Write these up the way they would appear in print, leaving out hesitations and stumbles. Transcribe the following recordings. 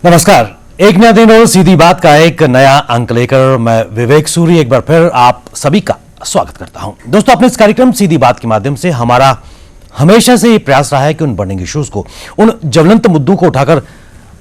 नमस्कार। एक नया दिन और सीधी बात का एक नया अंक लेकर मैं विवेक सूरी एक बार फिर आप सभी का स्वागत करता हूं। दोस्तों, अपने इस कार्यक्रम सीधी बात के माध्यम से हमारा हमेशा से ये प्रयास रहा है कि उन बर्निंग इश्यूज को, उन ज्वलंत मुद्दों को उठाकर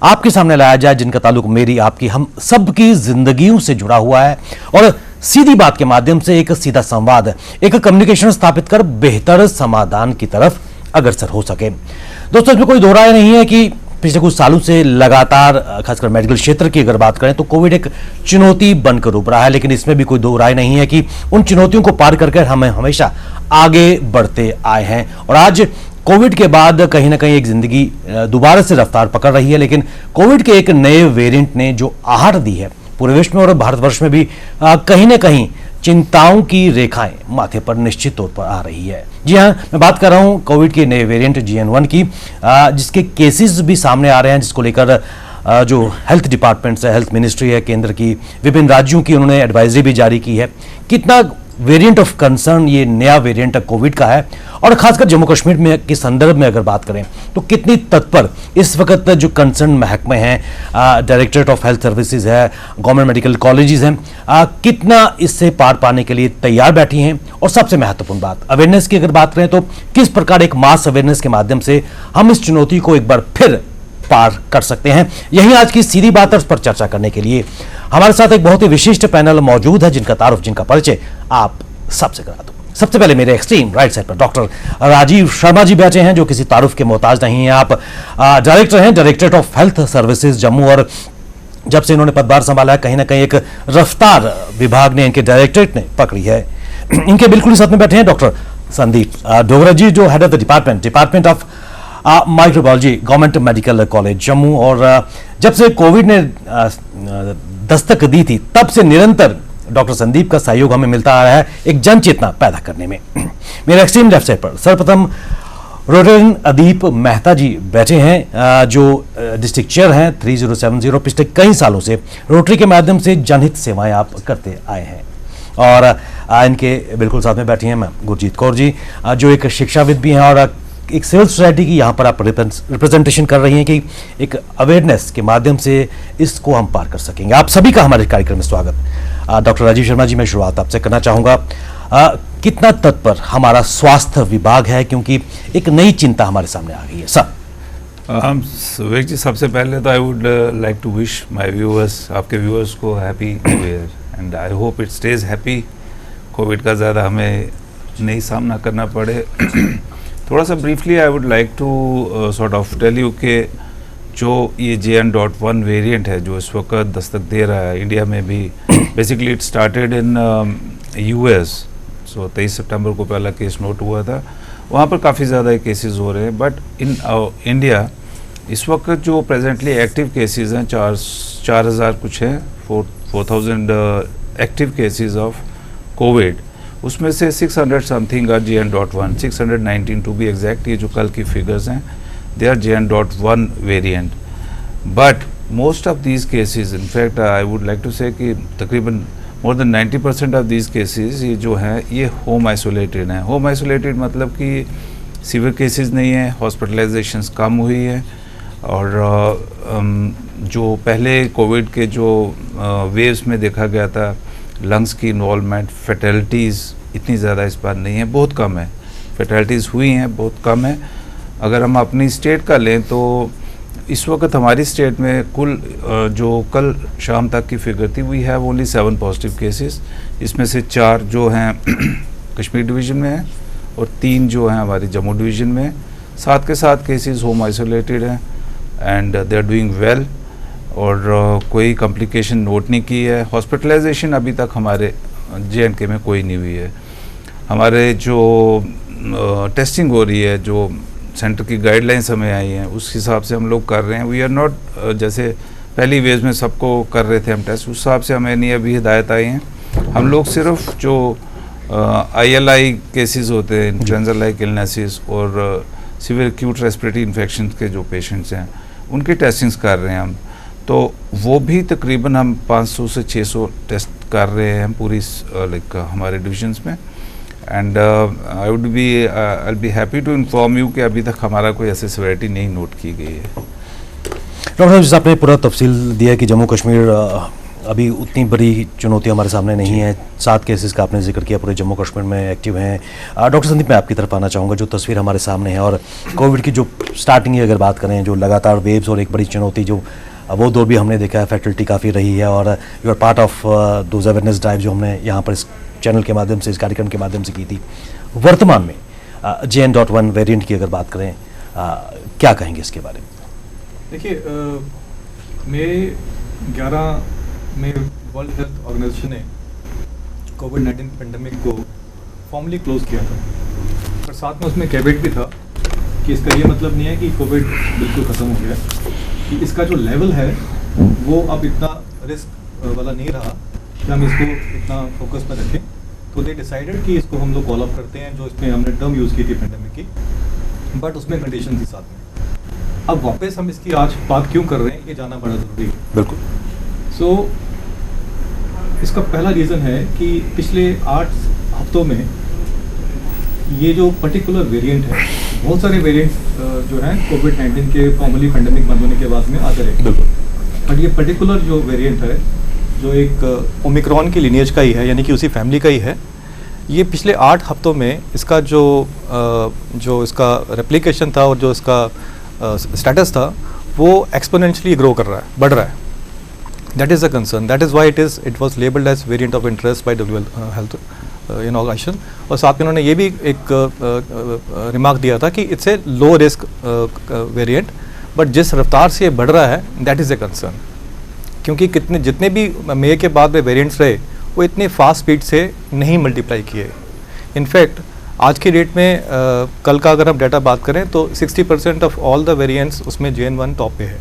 आपके सामने लाया जाए जिनका ताल्लुक मेरी, आपकी, हम सबकी जिंदगियों से जुड़ा हुआ है, और सीधी बात के माध्यम से एक सीधा संवाद, एक कम्युनिकेशन स्थापित कर बेहतर समाधान की तरफ अग्रसर हो सके। दोस्तों, इसमें कोई दो राय नहीं है कि पिछले कुछ सालों से लगातार, खासकर मेडिकल क्षेत्र की अगर बात करें तो कोविड एक चुनौती बनकर उभरा है, लेकिन इसमें भी कोई दो राय नहीं है कि उन चुनौतियों को पार करके हमें हमेशा आगे बढ़ते आए हैं। और आज कोविड के बाद कहीं ना कहीं एक जिंदगी दोबारा से रफ्तार पकड़ रही है, लेकिन कोविड के एक नए वेरिएंट ने जो आहट दी है पूरे विश्व में और भारतवर्ष में भी कहीं ना कहीं चिंताओं की रेखाएं माथे पर निश्चित तौर पर आ रही है। जी हाँ, मैं बात कर रहा हूं कोविड के नए वेरिएंट GN1 की, जिसके केसेस भी सामने आ रहे हैं, जिसको लेकर जो हेल्थ डिपार्टमेंट है, हेल्थ मिनिस्ट्री है केंद्र की, विभिन्न राज्यों की उन्होंने एडवाइजरी भी जारी की है। कितना वेरिएंट ऑफ कंसर्न ये नया वेरिएंट कोविड का है, और खासकर जम्मू कश्मीर में के संदर्भ में अगर बात करें तो कितनी तत्पर इस वक्त जो कंसर्न महकमे हैं, डायरेक्टरेट ऑफ हेल्थ सर्विसेज है, गवर्नमेंट मेडिकल कॉलेजेस हैं, कितना इससे पार पाने के लिए तैयार बैठी हैं। और सबसे महत्वपूर्ण बात, अवेयरनेस की अगर बात करें तो किस प्रकार एक मास अवेयरनेस के माध्यम से हम इस चुनौती को एक बार फिर पार कर सकते हैं। यही आज की सीधी बात पर चर्चा करने के लिए हमारे साथ एक बहुत ही विशिष्ट पैनल मौजूद है, जिनका तारुफ, जिनका परिचय आप सबसे करा दूं। सबसे पहले मेरे एक्सट्रीम राइट साइड पर डॉक्टर राजीव शर्मा जी बैठे हैं, जो किसी तारुफ के मोहताज नहीं है। आप डायरेक्टर हैं directorate of health services Jammu, और जब से इन्होंने पदभार संभाला है कहीं ना कहीं एक रफ्तार विभाग ने, इनके डायरेक्टरेट ने पकड़ी है। इनके बिल्कुल साथ में बैठे हैं डॉक्टर संदीप डोगरा जी, जो head of the department of microbiology, government medical college Jammu. और जब से कोविड ने दस्तक दी थी तब से निरंतर डॉक्टर संदीप का सहयोग हमें मिलता आ रहा है एक जन चेतना पैदा करने में। मेरे एक्सट्रीम लेफ्ट साइड पर सर्वप्रथम रोटेरियन अदीप मेहता जी बैठे हैं, जो डिस्ट्रिक्ट चेयर हैं 3070। पिछले कई सालों से रोटरी के माध्यम से जनहित सेवाएं आप करते आए हैं। और इनके बिल्कुल साथ में बैठी हैं मैम गुरजीत कौर जी, जो एक शिक्षाविद भी हैं, और एक सिविल सोसाइटी की यहाँ पर आप रिप्रेजेंटेशन कर रही हैं कि एक अवेयरनेस के माध्यम से इसको हम पार कर सकेंगे। आप सभी का हमारे कार्यक्रम में स्वागत। डॉक्टर राजीव शर्मा जी, मैं शुरुआत आपसे करना चाहूँगा, कितना तत्पर हमारा स्वास्थ्य विभाग है, क्योंकि एक नई चिंता हमारे सामने आ गई है सर। सुवेक जी, सबसे पहले तो I would like to wish my viewers, आपके व्यूअर्स को happy new year, and I hope it stays happy. Covid का ज़्यादा हमें नहीं सामना करना पड़े। थोड़ा सा briefly I would like to sort of tell you कि जो ये JN.1 वेरिएंट है जो इस वक्त दस्तक दे रहा है इंडिया में भी, basically it started in US। सो 23 सितंबर को पहला केस नोट हुआ था, वहाँ पर काफ़ी ज़्यादा केसेस हो रहे हैं। बट इन इंडिया इस वक्त जो प्रेजेंटली एक्टिव केसेस हैं 4,000 कुछ हैं, 4,000 एक्टिव केसेस ऑफ कोविड, उसमें से 600 something are JN.1, 619 to be exact. ये जो कल की फिगर्स हैं they are JN.1 variant. But most of these cases, in fact I would like to say कि तकरीबन more than 90% of these cases ये जो हैं ये होम आइसोलेटेड हैं। होम आइसोलेटेड मतलब कि सीवियर केसेस नहीं है, हॉस्पिटलाइजेशंस कम हुई है, और जो पहले कोविड के जो वेव्स में देखा गया था लंग्स की इन्वॉल्वमेंट, फैटलिटीज़ इतनी ज़्यादा इस बार नहीं है, बहुत कम है। फैटलिटीज़ हुई हैं, बहुत कम है। अगर हम अपनी स्टेट का लें तो इस वक्त हमारी स्टेट में कुल जो कल शाम तक की फिगर थी, we have only 7 positive cases. इसमें से 4 जो हैं कश्मीर डिवीज़न में हैं और 3 जो हैं हमारी जम्मू डिवीज़न में। 7 के 7 केसेस होम आइसोलेटेड हैं and they are doing well, और कोई कॉम्प्लिकेशन नोट नहीं की है। हॉस्पिटलाइजेशन अभी तक हमारे JNK में कोई नहीं हुई है। हमारे जो टेस्टिंग हो रही है, जो सेंटर की गाइडलाइंस हमें आई हैं, उस हिसाब से हम लोग कर रहे हैं। वी आर नॉट जैसे पहली वेव में सबको कर रहे थे हम टेस्ट, उस हिसाब से हमें नहीं अभी हिदायत आई हैं। हम लोग सिर्फ जो ILI केसेस होते हैं, इन्फ्लुएंजा लाइक इलनेसेस, और सीवियर एक्यूट रेस्पिरेटरी इन्फेक्शन के जो पेशेंट्स हैं उनकी टेस्टिंग्स कर रहे हैं हम। तो वो भी तकरीबन हम 500 से 600 टेस्ट कर रहे हैं पूरी लाइक हमारे डिविजन्स में। And I be happy to inform you कि अभी तक हमारा कोई ऐसी सिवियरिटी नहीं नोट की गई है। डॉक्टर साहब, जैसे आपने पूरा तफसील दिया कि जम्मू कश्मीर अभी उतनी बड़ी चुनौती हमारे सामने नहीं है। 7 केसेस का आपने जिक्र किया पूरे जम्मू कश्मीर में एक्टिव हैं। डॉक्टर संदीप, मैं आपकी तरफ आना चाहूँगा। जो तस्वीर हमारे सामने है और कोविड की जो स्टार्टिंग की अगर बात करें, जो लगातार वेव्स और एक बड़ी चुनौती जो वो दौर भी हमने देखा है, फैटलिटी काफ़ी रही है और you are part of those awareness drive जो हमने यहाँ पर इस चैनल के माध्यम से, इस कार्यक्रम के माध्यम से की थी। वर्तमान में JN.1 वेरिएंट की अगर बात करें, क्या कहेंगे इसके बारे में? देखिए, मई 11 में वर्ल्ड हेल्थ ऑर्गेनाइजेशन ने कोविड-19 पेंडेमिक को फॉर्मली क्लोज किया था, पर साथ में उसमें कैवेट भी था कि इसका ये मतलब नहीं है कि कोविड बिल्कुल ख़त्म हो गया, कि इसका जो लेवल है वो अब इतना रिस्क वाला नहीं रहा कि हम इसको इतना फोकस में रखें। तो दे डिसाइडेड कि इसको हम लोग कॉल अप करते हैं, जो इसमें हमने टर्म यूज़ की थी पेंडेमिक की, बट उसमें कंडीशन थी साथ में। अब वापस हम इसकी आज बात क्यों कर रहे हैं, ये जानना बड़ा ज़रूरी है। बिल्कुल। सो इसका पहला रीज़न है कि पिछले 8 हफ्तों में ये जो पर्टिकुलर वेरिएंट है, बहुत सारे वेरिएंट्स जो हैं कोविड-19 के फॉर्मली पेंडेमिक बंद होने के बाद में आते रहे। बिल्कुल। बट ये पर्टिकुलर जो वेरिएंट है, जो एक ओमिक्रॉन की लिनिएज का ही है, यानी कि उसी फैमिली का ही है, ये पिछले 8 हफ्तों में इसका जो इसका रेप्लिकेशन था और जो इसका स्टेटस था, वो एक्सपोनेंशियली ग्रो कर रहा है, बढ़ रहा है। That is a concern. That is why it was labelled as variant of interest by WHO health organisation. और साथ में उन्होंने ये भी एक रिमार्क दिया था कि it's a low risk variant, but जिस रफ्तार से ये बढ़ रहा है, दैट इज़ ए कंसर्न। क्योंकि जितने भी मई के बाद में वेरिएंट्स रहे, वो इतने फास्ट स्पीड से नहीं मल्टीप्लाई किए। इनफैक्ट आज की डेट में कल का अगर हम डाटा बात करें तो 60% ऑफ ऑल द वेरिएंट्स उसमें JN.1 टॉप पे है।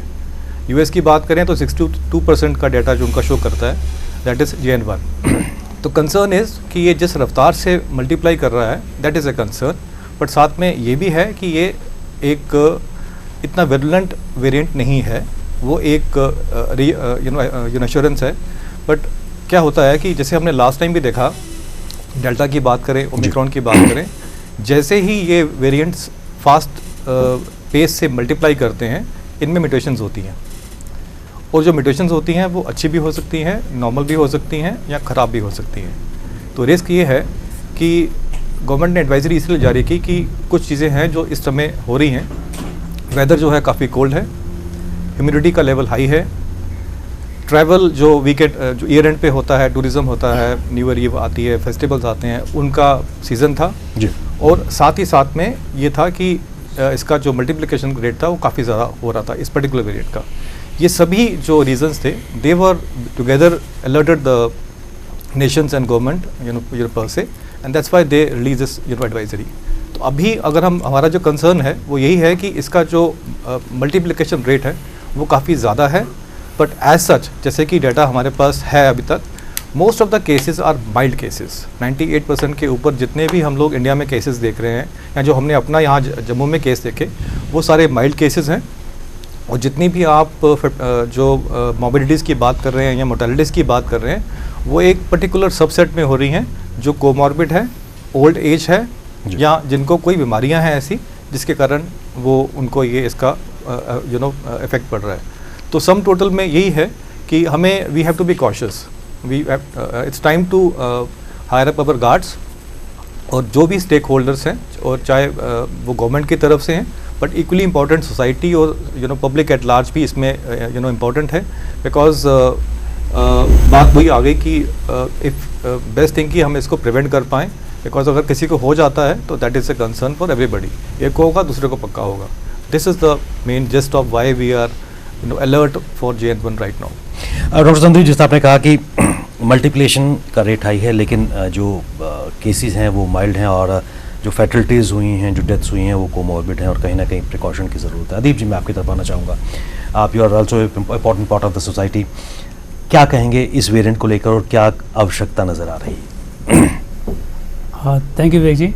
US की बात करें तो 62% का डाटा जो उनका शो करता है, दैट इज़ JN.1। तो कंसर्न इज़ कि ये जिस रफ्तार से मल्टीप्लाई कर रहा है, that is a concern. But साथ में ये भी है कि ये एक इतना वेरुलेंट वेरिएंट नहीं है, वो एक एश्योरेंस है। बट क्या होता है कि जैसे हमने लास्ट टाइम भी देखा, डेल्टा की बात करें, ओमिक्रॉन की बात करें, जैसे ही ये वेरिएंट्स फास्ट पेस से मल्टीप्लाई करते हैं, इनमें म्यूटेशंस होती हैं। और जो म्यूटेशंस होती हैं वो अच्छी भी हो सकती हैं, नॉर्मल भी हो सकती हैं, या ख़राब भी हो सकती हैं। तो रिस्क ये है कि गवर्नमेंट ने एडवाइजरी इसलिए जारी की कि कुछ चीज़ें हैं जो इस समय हो रही हैं। वेदर जो है काफ़ी कोल्ड है, ह्यूमिडिटी का लेवल हाई है, ट्रैवल जो वीकेंड जो ईयर एंड पे होता है, टूरिज़्म होता है, न्यू ईयर ईव आती है, फेस्टिवल्स आते हैं, उनका सीज़न था जी। और साथ ही साथ में ये था कि इसका जो मल्टीप्लिकेशन रेट था वो काफ़ी ज़्यादा हो रहा था इस पर्टिकुलर वेरिएंट का। ये सभी जो रीजंस थे, they were together alerted the nations and government पर से, and that's why they release this advisory. तो अभी अगर हमारा जो कंसर्न है वो यही है कि इसका जो मल्टीप्लिकेशन रेट है वो काफ़ी ज़्यादा है। बट एज सच, जैसे कि डाटा हमारे पास है अभी तक, most of the cases are mild cases. 98% के ऊपर जितने भी हम लोग इंडिया में केसेस देख रहे हैं, या जो हमने अपना यहाँ जम्मू में केस देखे, वो सारे माइल्ड केसेस हैं। और जितनी भी आप जो मॉर्बिडिटीज़ की बात कर रहे हैं या मोर्टेलिटीज़ की बात कर रहे हैं, वो एक पर्टिकुलर सबसेट में हो रही हैं, जो कोमॉर्बिड है, ओल्ड एज है, या जिनको कोई बीमारियां हैं ऐसी जिसके कारण वो उनको ये इसका इफेक्ट पड़ रहा है। तो सम टोटल में यही है कि हमें we have to be cautious, it's time to higher up our guards. और जो भी स्टेक होल्डर्स हैं, और चाहे वो गवर्नमेंट की तरफ से हैं, बट इक्वली इम्पॉर्टेंट सोसाइटी और पब्लिक एट लार्ज भी इसमें इम्पॉर्टेंट है। बिकॉज बात वही आ गई कि इफ़ बेस्ट थिंग कि हम इसको प्रिवेंट कर पाएँ, बिकॉज अगर किसी को हो जाता है तो that is a concern for everybody. एक को होगा, दूसरे को पक्का होगा। This is the main gist of why we are alert for JN.1 right now. Doctor Sandeep, जिस आपने कहा कि मल्टीप्लिकेशन का रेट हाई है, लेकिन जो केसेस हैं वो माइल्ड हैं, और जो फैटलिटीज़ हुई हैं, जो डेथ्स हुई हैं, वो कोमॉर्बिड हैं, और कहीं ना कहीं प्रिकॉशन की ज़रूरत है। अदीप जी, मैं आपकी तरफ आना चाहूँगा। आप you are also important part of the society. क्या कहेंगे इस वेरिएंट को लेकर, और क्या आवश्यकता नज़र आ रही है? थैंक यू विवेक जी।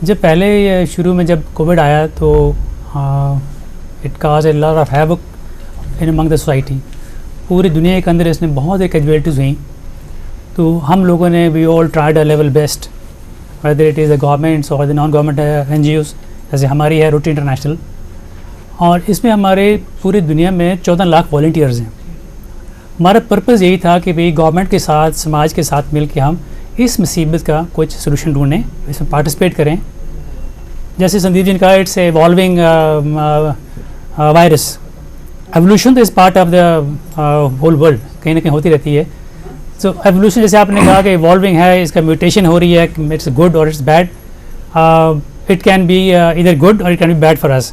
जब पहले शुरू में जब कोविड आया तो it cause a lot of havoc in among the society. पूरी दुनिया के अंदर इसने बहुत एक कैजुअलिटीज़ हुई। तो हम लोगों ने we all tried a level best, whether it is the governments और द नॉन गवर्नमेंट NGOs, जैसे हमारी है रोटरी इंटरनेशनल। और इसमें हमारे पूरी दुनिया में 14 लाख वॉलंटियर्स हैं। हमारा पर्पज़ यही था कि भाई गवर्नमेंट के साथ, समाज के साथ मिल के हम इस मुसीबत का कुछ सोल्यूशन ढूंढें, इसमें पार्टिसिपेट करें। जैसे संदीप जी ने कहा, इट्स एवॉल्विंग वायरस। एवोल्यूशन तो is part of the whole world, कहीं ना कहीं होती रहती है। सो एवोल्यूशन जैसे आपने कहा कि इवॉल्विंग है, इसका म्यूटेशन हो रही है, इट्स गुड और it's bad. It can be इधर गुड और it can be bad for us.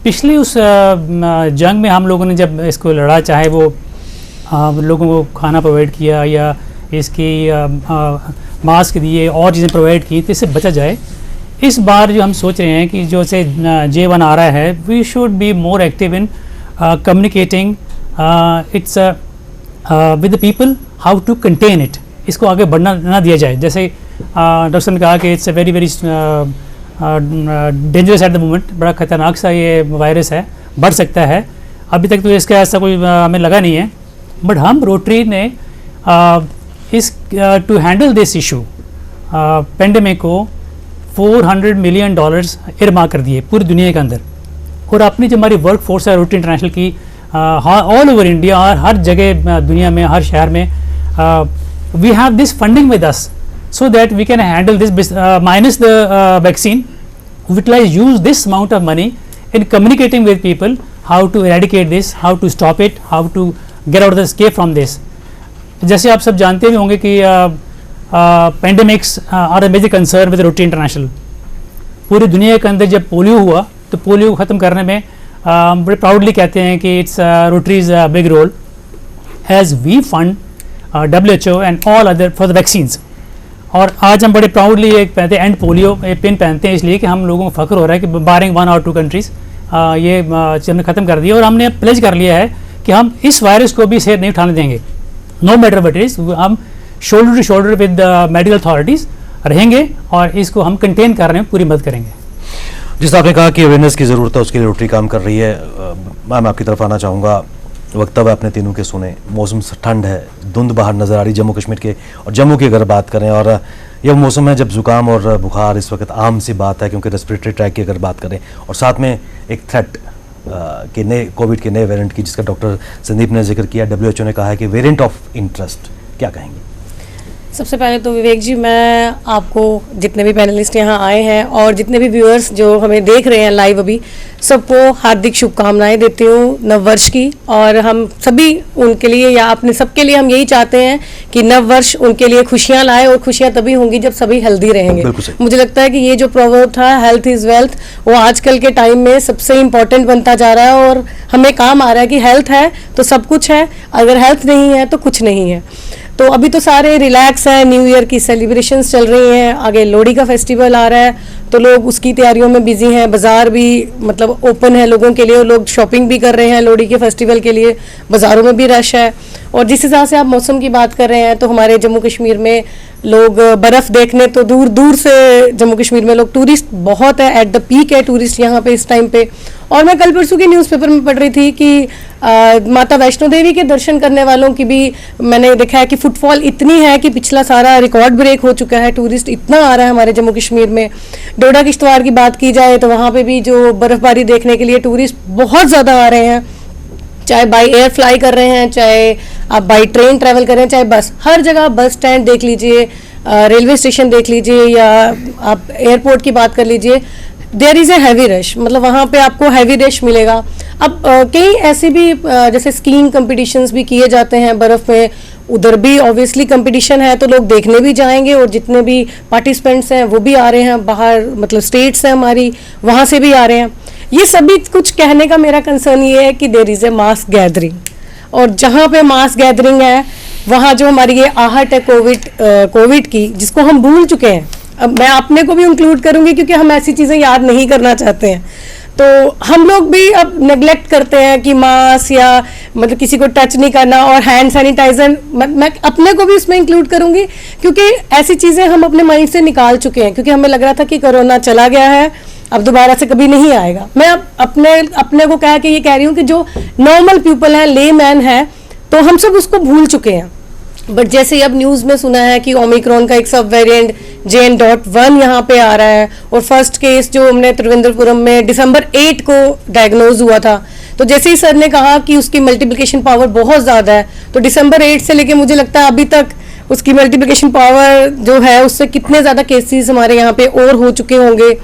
पिछले उस जंग में हम लोगों ने जब इसको लड़ा, चाहे वो लोगों को खाना प्रोवाइड किया या इसकी मास्क दिए और चीज़ें प्रोवाइड की, तो इससे बचा जाए। इस बार जो हम सोच रहे हैं कि जो से J1 आ रहा है, we should be more active in communicating it's with the people how to contain it. इसको आगे बढ़ना ना दिया जाए। जैसे डॉक्टर ने कहा कि it's a very very dangerous at the moment, बड़ा ख़तरनाक सा ये वायरस है, बढ़ सकता है। अभी तक तो इसका ऐसा कोई हमें लगा नहीं है, बट हम रोटरी ने इस to handle this issue pandemic को $400 मिलियन इरमा कर दिए पूरी दुनिया के अंदर। और अपनी जो हमारी वर्क फोर्स है रोटरी इंटरनेशनल की ऑल ओवर इंडिया और हर जगह दुनिया में, हर शहर में, we have this funding with us so that we can handle this minus the vaccine. Utilize, use this amount of money in communicating with people how to eradicate this, how to stop it, how to get out of the escape from this. जैसे आप सब जानते भी होंगे कि pandemics are a major concern with Rotary International. पूरी दुनिया के अंदर जब पोलियो हुआ तो पोलियो को ख़त्म करने में बड़े प्राउडली कहते हैं कि it's Rotary's big role as we fund WHO and all other for the vaccines. और आज हम बड़े प्राउडली एक पहनते हैं एंड पोलियो पिन पहनते हैं, इसलिए कि हम लोगों को फ़ख्र हो रहा है कि बारिंग 1 और 2 कंट्रीज़ ये हमने ख़त्म कर दिया। और हमने प्लेज कर लिया है कि हम इस वायरस को भी सेहत नहीं उठाने देंगे, नो मैटर वट इज़। हम shoulder to shoulder with medical authorities रहेंगे और इसको हम कंटेन करने में पूरी मदद करेंगे। जिस आपने कहा कि अवेयरनेस की ज़रूरत है, उसके लिए रोटरी काम कर रही है। मैम आपकी तरफ आना चाहूँगा। वक्तव्य अपने तीनों के सुने। मौसम ठंड है, धुंध बाहर नज़र आ रही जम्मू कश्मीर के, और जम्मू की अगर बात करें, और यह मौसम है जब ज़ुकाम और बुखार इस वक्त आम सी बात है, क्योंकि रेस्पिरेटरी ट्रैक की अगर बात करें, और साथ में एक थ्रेट के नए कोविड के नए वेरिएंट की, जिसका डॉक्टर संदीप ने जिक्र किया। WHO ने कहा है कि वेरिएंट ऑफ इंटरेस्ट, क्या कहेंगे? सबसे पहले तो विवेक जी, मैं आपको, जितने भी पैनलिस्ट यहाँ आए हैं और जितने भी व्यूअर्स जो हमें देख रहे हैं लाइव अभी, सबको हार्दिक शुभकामनाएं देती हूँ नववर्ष की। और हम सभी उनके लिए, या अपने सबके लिए हम यही चाहते हैं कि नववर्ष उनके लिए खुशियाँ लाए, और खुशियाँ तभी होंगी जब सभी हेल्दी रहेंगे। मुझे लगता है कि ये जो प्रोवर्ब था, हेल्थ इज़ वेल्थ, वो आजकल के टाइम में सबसे इम्पोर्टेंट बनता जा रहा है, और हमें काम आ रहा है कि हेल्थ है तो सब कुछ है, अगर हेल्थ नहीं है तो कुछ नहीं है। तो अभी तो सारे रिलैक्स हैं, न्यू ईयर की सेलिब्रेशंस चल रही हैं, आगे लोहड़ी का फेस्टिवल आ रहा है, तो लोग उसकी तैयारियों में बिजी हैं। बाज़ार भी मतलब ओपन है लोगों के लिए, और लोग शॉपिंग भी कर रहे हैं लोहड़ी के फेस्टिवल के लिए, बाज़ारों में भी रश है। और जिस हिसाब से आप मौसम की बात कर रहे हैं, तो हमारे जम्मू कश्मीर में लोग बर्फ़ देखने तो दूर दूर से, जम्मू कश्मीर में लोग, टूरिस्ट बहुत है, एट द पीक है टूरिस्ट यहाँ पे इस टाइम पे। और मैं कल परसों की न्यूज़पेपर में पढ़ रही थी कि माता वैष्णो देवी के दर्शन करने वालों की भी मैंने देखा है कि फुटफॉल इतनी है कि पिछला सारा रिकॉर्ड ब्रेक हो चुका है, टूरिस्ट इतना आ रहा है हमारे जम्मू कश्मीर में। डोडा किश्तवाड़ की बात की जाए तो वहाँ पे भी जो बर्फ़बारी देखने के लिए टूरिस्ट बहुत ज़्यादा आ रहे हैं, चाहे बाई एयर फ्लाई कर रहे हैं, चाहे आप बाई ट्रेन ट्रैवल कर रहे हैं, चाहे बस, हर जगह बस स्टैंड देख लीजिए, रेलवे स्टेशन देख लीजिए, या आप एयरपोर्ट की बात कर लीजिए, there is a heavy rush, मतलब वहाँ पे आपको हैवी रश मिलेगा। अब कई ऐसे भी जैसे स्कीइंग कंपटीशंस भी किए जाते हैं बर्फ़ में, उधर भी ऑब्वियसली कंपटीशन है तो लोग देखने भी जाएंगे, और जितने भी पार्टिसिपेंट्स हैं वो भी आ रहे हैं बाहर, मतलब स्टेट्स हैं हमारी, वहाँ से भी आ रहे हैं। ये सभी कुछ कहने का मेरा कंसर्न ये है कि there is a mass gathering, और जहाँ पे मास गैदरिंग है वहाँ जो हमारी ये आहट है कोविड की, जिसको हम भूल चुके हैं, अब मैं अपने को भी इंक्लूड करूँगी क्योंकि हम ऐसी चीज़ें याद नहीं करना चाहते हैं, तो हम लोग भी अब नेग्लेक्ट करते हैं कि मास्क या मतलब किसी को टच नहीं करना, और हैंड सैनिटाइजर मैं अपने को भी उसमें इंक्लूड करूँगी, क्योंकि ऐसी चीज़ें हम अपने माइंड से निकाल चुके हैं, क्योंकि हमें लग रहा था कि कोरोना चला गया है, अब दोबारा से कभी नहीं आएगा। मैं अब अपने को कह के ये कह रही हूँ कि जो नॉर्मल पीपल हैं, ले मैन है, तो हम सब उसको भूल चुके हैं। बट जैसे अब न्यूज़ में सुना है कि ओमिक्रॉन का एक सब वेरिएंट JN.1 यहाँ पे आ रहा है, और फर्स्ट केस जो हमने त्रिवेंद्रपुरम में December 8 को डायग्नोज हुआ था, तो जैसे ही सर ने कहा कि उसकी मल्टीप्लिकेशन पावर बहुत ज़्यादा है, तो December 8 से लेके मुझे लगता है अभी तक उसकी मल्टीप्लिकेशन पावर जो है उससे कितने ज़्यादा केसेस हमारे यहाँ पे और हो चुके होंगे।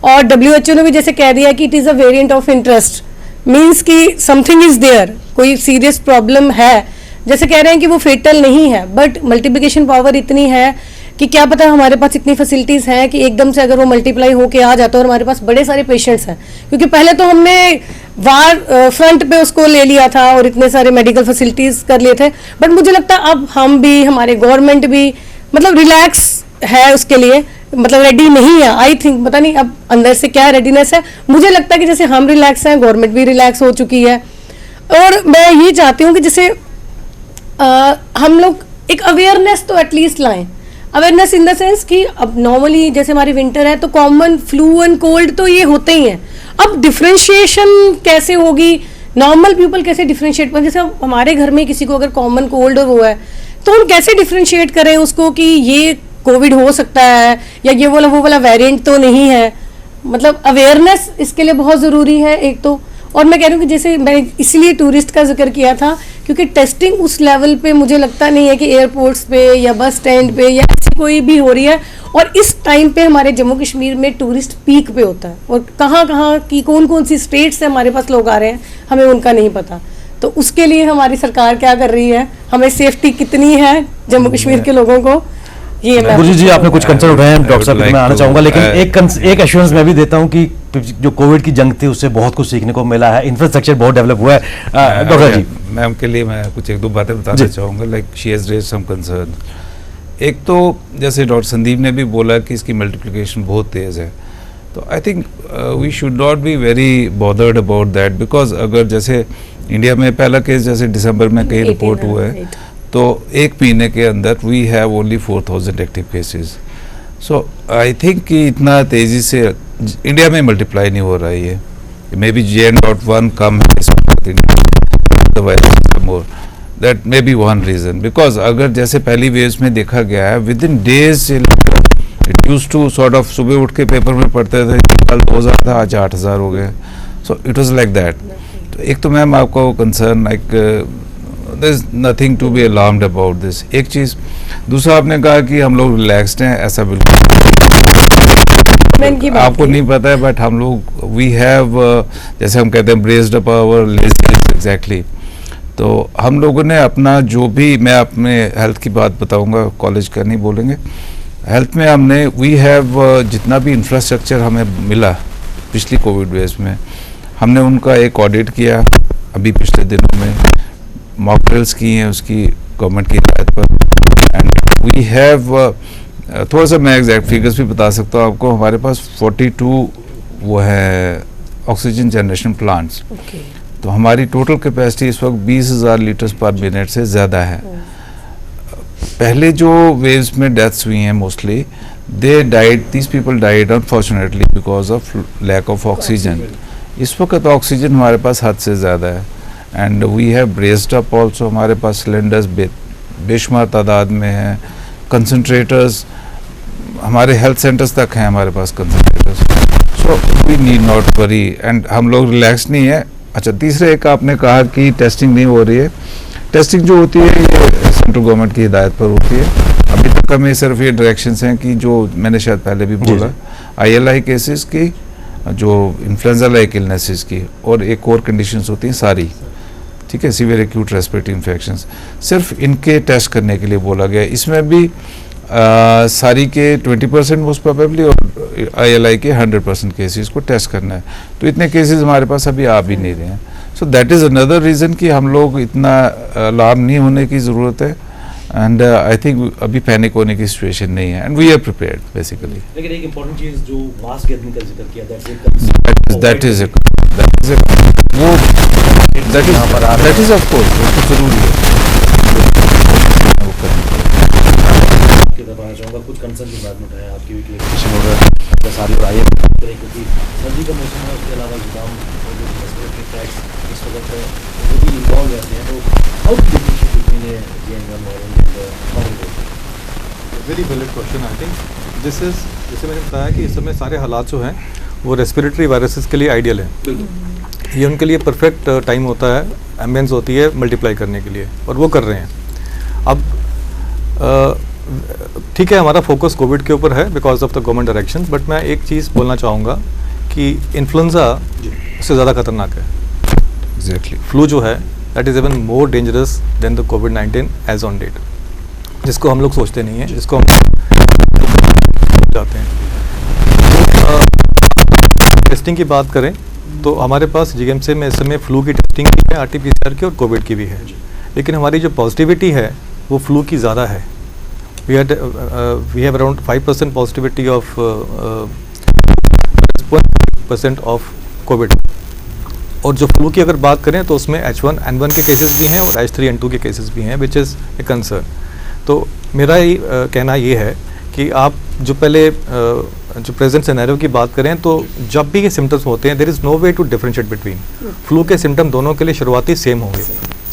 और WHO ने भी जैसे कह दिया कि it is a variant of interest, means कि समथिंग इज़ देयर, कोई सीरियस प्रॉब्लम है। जैसे कह रहे हैं कि वो फेटल नहीं है, बट मल्टीप्लिकेशन पावर इतनी है कि क्या पता हमारे पास इतनी फैसिलिटीज़ हैं कि एकदम से अगर वो मल्टीप्लाई होके आ जाता है, और हमारे पास बड़े सारे पेशेंट्स हैं, क्योंकि पहले तो हमने वार फ्रंट पे उसको ले लिया था और इतने सारे मेडिकल फैसिलिटीज़ कर लिए थे, बट मुझे लगता है अब हम भी, हमारे गवर्नमेंट भी मतलब रिलैक्स है उसके लिए, मतलब रेडी नहीं है। आई थिंक, पता नहीं अब अंदर से क्या रेडीनेस है, मुझे लगता है कि जैसे हम रिलैक्स हैं, गवर्नमेंट भी रिलैक्स हो चुकी है। और मैं ये चाहती हूँ कि जैसे हम लोग एक अवेयरनेस तो एटलीस्ट लाएं, अवेयरनेस इन द सेंस कि अब नॉर्मली जैसे हमारी विंटर है तो कॉमन फ्लू एंड कोल्ड तो ये होते ही हैं, अब डिफ्रेंशिएशन कैसे होगी, नॉर्मल पीपल कैसे डिफ्रेंशिएट करें, जैसे हमारे घर में किसी को अगर कॉमन कोल्ड और वो है तो हम कैसे डिफ्रेंशिएट करें उसको कि ये कोविड हो सकता है या ये वो वाला वेरिएंट तो नहीं है। मतलब अवेयरनेस इसके लिए बहुत ज़रूरी है एक तो। और मैं कह रही हूँ कि जैसे मैं इसलिए टूरिस्ट का जिक्र किया था क्योंकि टेस्टिंग उस लेवल पे मुझे लगता नहीं है कि एयरपोर्ट्स पे या बस स्टैंड पे या ऐसी कोई भी हो रही है, और इस टाइम पे हमारे जम्मू कश्मीर में टूरिस्ट पीक पे होता है, और कहाँ कहाँ की कौन सी स्टेट से हमारे पास लोग आ रहे हैं हमें उनका नहीं पता। तो उसके लिए हमारी सरकार क्या कर रही है, हमें सेफ्टी कितनी है जम्मू कश्मीर के लोगों को, ये मैं गुरु जी आपने कुछ कंसर्न उठाए हैं, डॉक्टर साहब मैं आना चाहूंगा, लेकिन एक एश्योरेंस मैं भी देता हूँ कि जो कोविड की जंग थी उससे बहुत कुछ सीखने को मिला है, इंफ्रास्ट्रक्चर बहुत डेवलप हुआ है। डॉक्टर जी, मैम के लिए मैं कुछ एक दो बातें बताना चाहूँगा, like she has raised some concern. एक तो जैसे डॉक्टर संदीप ने भी बोला कि इसकी मल्टीप्लिकेशन बहुत तेज़ है, तो I think we should not be very bothered about that, because अगर जैसे इंडिया में पहला केस जैसे दिसंबर में कहीं रिपोर्ट हुआ है, तो एक महीने के अंदर we have only 4000 active cases. So I think कि इतना तेज़ी से इंडिया में मल्टीप्लाई नहीं हो रहा है, ये मे बी JN.1 कम है, more that may be one reason, because अगर जैसे पहली वेव्स में देखा गया है with in days it use to sort of सुबह उठ के पेपर में पढ़ते थे कल 2000 था, आज 8000 हो गए, so it was like that. तो एक तो मैम आपको concern like there is nothing to be alarmed about this, एक चीज़। दूसरा आपने कहा कि हम लोग रिलैक्सड हैं, ऐसा बिल्कुल आपको नहीं पता है, बट हम लोग वी हैव जैसे हम कहते हैं braced up our laziness, exactly. तो हम लोगों ने अपना जो भी, मैं अपने हेल्थ की बात बताऊंगा, कॉलेज का नहीं बोलेंगे, हेल्थ में हमने वी हैव जितना भी इंफ्रास्ट्रक्चर हमें मिला पिछली कोविड वेव में, हमने उनका एक ऑडिट किया अभी पिछले दिनों में, मॉक ड्रिल्स की हैं उसकी गवर्नमेंट की हिदायत पर, एंड वी हैव थोड़ा सा मैं एग्जैक्ट फिगर्स भी बता सकता हूँ आपको, हमारे पास 42 वो है ऑक्सीजन जनरेशन प्लांट्स, तो हमारी टोटल कैपेसिटी इस वक्त 20,000 लीटर्स पर मिनट से ज़्यादा है। पहले जो वेव्स में डेथ्स हुई हैं mostly these people died unfortunately because of lack of oxygen. इस वक्त ऑक्सीजन हमारे पास हद से ज़्यादा है, and we have braced up also, हमारे पास सिलेंडर्स बेशुमार तादाद में हैं, कंसनट्रेटर्स हमारे हेल्थ सेंटर्स तक हैं हमारे पास concentrators, so we need not worry, and हम लोग रिलैक्स नहीं है। अच्छा, तीसरे एक आपने कहा कि टेस्टिंग नहीं हो रही है, टेस्टिंग जो होती है ये सेंट्रल गवर्नमेंट की हिदायत पर होती है। अभी तक हमें सिर्फ ये डायरेक्शंस हैं कि जो मैंने शायद पहले भी बोला, ILI केसेस की, जो इन्फ्लुएंजा लाइक इलनेसेस की, और एक और कंडीशंस होती हैं सारी, ठीक है, सीवियर एक्यूट रेस्पिरेटरी इन्फेक्शंस, सिर्फ इनके टेस्ट करने के लिए बोला गया। इसमें भी सारी के 20% मोस्ट प्रोबेबली और ILI के 100% केसेस को टेस्ट करना है, तो इतने केसेस हमारे पास अभी आ भी नहीं रहे हैं। So that is another reason कि हम लोग इतना अलार्म नहीं होने की ज़रूरत है, एंड आई थिंक अभी पैनिक होने की सिचुएशन नहीं है, and we are prepared basically. लेकिन एक इंपॉर्टेंट चीज जो मास गैदरिंग का जिक्र किया, दैट इज ऑफ कोर्स वो जरूरी है, वो करना आपकी तरफ आना चाहूँगा, कुछ कंसर्न की बात में उठाया, आपकी भी क्लियरेशन हो रहा है सारी और आइए क्योंकि सर्दी का मौसम है, उसके अलावा जुकाम रेस्पिरेटरी ट्रैक्स इस वक्त वो भी इन्वॉल्व रहते हैं, तो how do you differentiate between A JN1 और very valid question. I think this is, जैसे मैंने बताया कि इस समय सारे हालात जो हैं वो रेस्पिरेटरी वायरसेस के लिए आइडियल हैं। ये उनके लिए परफेक्ट टाइम होता है, एम्बियंस होती है मल्टीप्लाई करने के लिए, और वो कर रहे हैं। अब ठीक है, हमारा फोकस कोविड के ऊपर है because of the government direction, but मैं एक चीज़ बोलना चाहूँगा कि इन्फ्लुएंजा उससे ज़्यादा खतरनाक है। एग्जैक्टली। फ्लू जो है that is even more dangerous than the कोविड-19 एज ऑन डेट, जिसको हम लोग सोचते नहीं हैं, जिसको हम जाते हैं। टेस्टिंग की बात करें तो हमारे पास जीएमसी में इस समय फ्लू की टेस्टिंग भी है, RT-PCR की, और कोविड की भी है। लेकिन हमारी जो पॉजिटिविटी है वो फ्लू की ज़्यादा है। We have around 5% positivity of 1% of COVID. और जो फ्लू की अगर बात करें तो उसमें H1N1 के केसेस भी हैं और H3N2 के केसेस भी हैं, विच इज़ ए कंसर्न। तो मेरा ही कहना ये है कि आप जो पहले जो प्रेजेंट सिनेरियो की बात करें तो जब भी ये सिम्टम्स होते हैं there is no way to differentiate between. Flu के सिम्टम दोनों के लिए शुरुआती सेम होंगे,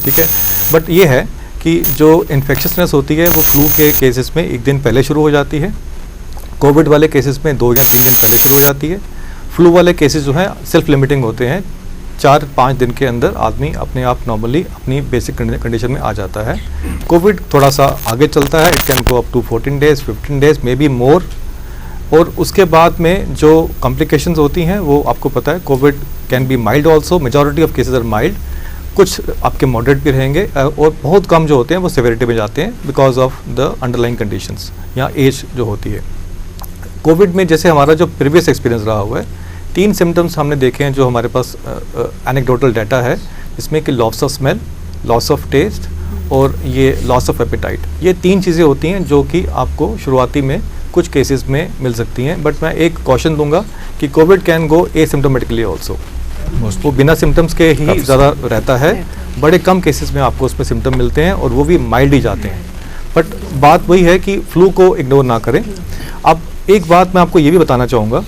ठीक है, बट ये है कि जो इन्फेक्शसनेस होती है वो फ्लू के केसेस में एक दिन पहले शुरू हो जाती है, कोविड वाले केसेस में 2 या 3 दिन पहले शुरू हो जाती है। फ्लू वाले केसेस जो हैं सेल्फ लिमिटिंग होते हैं, 4-5 दिन के अंदर आदमी अपने आप नॉर्मली अपनी बेसिक कंडीशन में आ जाता है। कोविड थोड़ा सा आगे चलता है, it can go up to 14 days 15 days may be more. और उसके बाद में जो कॉम्प्लिकेशंस होती हैं वो आपको पता है, COVID can be mild also, majority of cases are mild, कुछ आपके मॉडरेट भी रहेंगे, और बहुत कम जो होते हैं वो सेवेरिटी में जाते हैं because of the underlying conditions या एज जो होती है। कोविड में जैसे हमारा जो प्रीवियस एक्सपीरियंस रहा हुआ है, 3 सिम्टम्स हमने देखे हैं जो हमारे पास एनेक्डोटल डाटा है, जिसमें कि loss of smell, loss of taste और ये लॉस ऑफ एपेटाइट। ये 3 चीज़ें होती हैं जो कि आपको शुरुआती में कुछ केसेस में मिल सकती हैं, बट मैं एक कॉशन दूंगा कि कोविड कैन गो एसिम्टोमेटिकली ऑल्सो। वो बिना सिम्टम्स के ही ज़्यादा रहता है, बड़े कम केसेस में आपको उसमें सिम्टम मिलते हैं और वो भी माइल्ड ही जाते हैं। बट बात वही है कि फ्लू को इग्नोर ना करें। अब एक बात मैं आपको ये भी बताना चाहूँगा,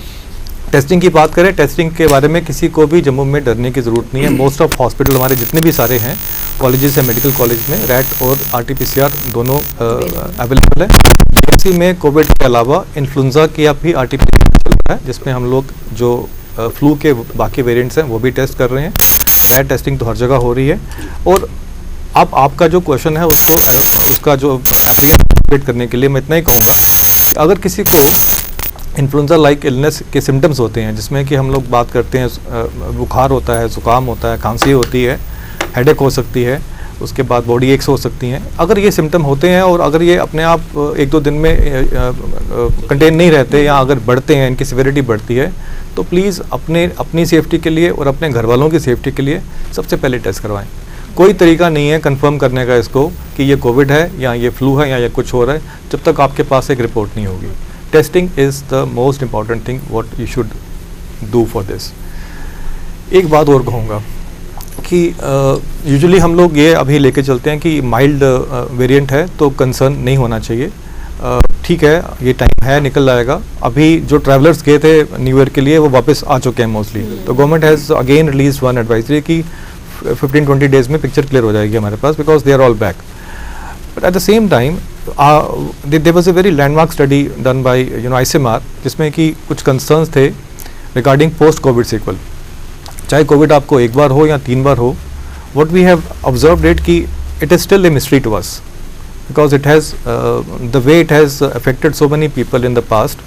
टेस्टिंग की बात करें, टेस्टिंग के बारे में किसी को भी जम्मू में डरने की ज़रूरत नहीं है। मोस्ट ऑफ हॉस्पिटल हमारे जितने भी सारे हैं, कॉलेजेस हैं, मेडिकल कॉलेज में रैट और RT-PCR दोनों अवेलेबल है। जीएमसी में कोविड के अलावा इन्फ्लुएंजा की अब भी RT-PCR चल रहा है, जिसमें हम लोग जो फ्लू के बाकी वेरिएंट्स हैं वो भी टेस्ट कर रहे हैं। रैट टेस्टिंग तो हर जगह हो रही है। और अब आपका जो क्वेश्चन है उसको उसका जो एप्लीकेशन करने के लिए मैं इतना ही कहूँगा, अगर किसी को इन्फ्लुएंजा लाइक इलनेस के सिम्टम्स होते हैं, जिसमें कि हम लोग बात करते हैं बुखार होता है, ज़ुकाम होता है, खांसी होती है, हेडेक हो सकती है, उसके बाद बॉडी एक्स हो सकती हैं, अगर ये सिम्टम होते हैं और अगर ये अपने आप 1-2 दिन में कंटेन नहीं रहते या अगर बढ़ते हैं, इनकी सिविरिटी बढ़ती है, तो प्लीज़ अपनी सेफ्टी के लिए और अपने घर वालों की सेफ्टी के लिए सबसे पहले टेस्ट करवाएं। कोई तरीका नहीं है कंफर्म करने का इसको कि ये कोविड है या ये फ्लू है या ये कुछ हो रहा है, जब तक आपके पास एक रिपोर्ट नहीं होगी। Testing is the most important thing what you should do for this. एक बात और कहूँगा कि यूजुअली हम लोग ये अभी लेके चलते हैं कि माइल्ड वेरिएंट है तो कंसर्न नहीं होना चाहिए। ठीक है, ये टाइम है, निकल जाएगा। अभी जो ट्रैवलर्स गए थे न्यू ईयर के लिए वो वापस आ चुके हैं मोस्टली। तो government has again release one advisory कि 15-20 डेज में पिक्चर क्लियर हो जाएगी हमारे पास, because they are all back. But at the same time there was a very landmark study done by ICMR, जिसमें कि कुछ कंसर्न्स थे रिगार्डिंग पोस्ट कोविड सीक्वल। चाहे कोविड आपको 1 बार हो या 3 बार हो, what we have observed it कि it is still a mystery to us, because it has the way it has affected so many people in the past.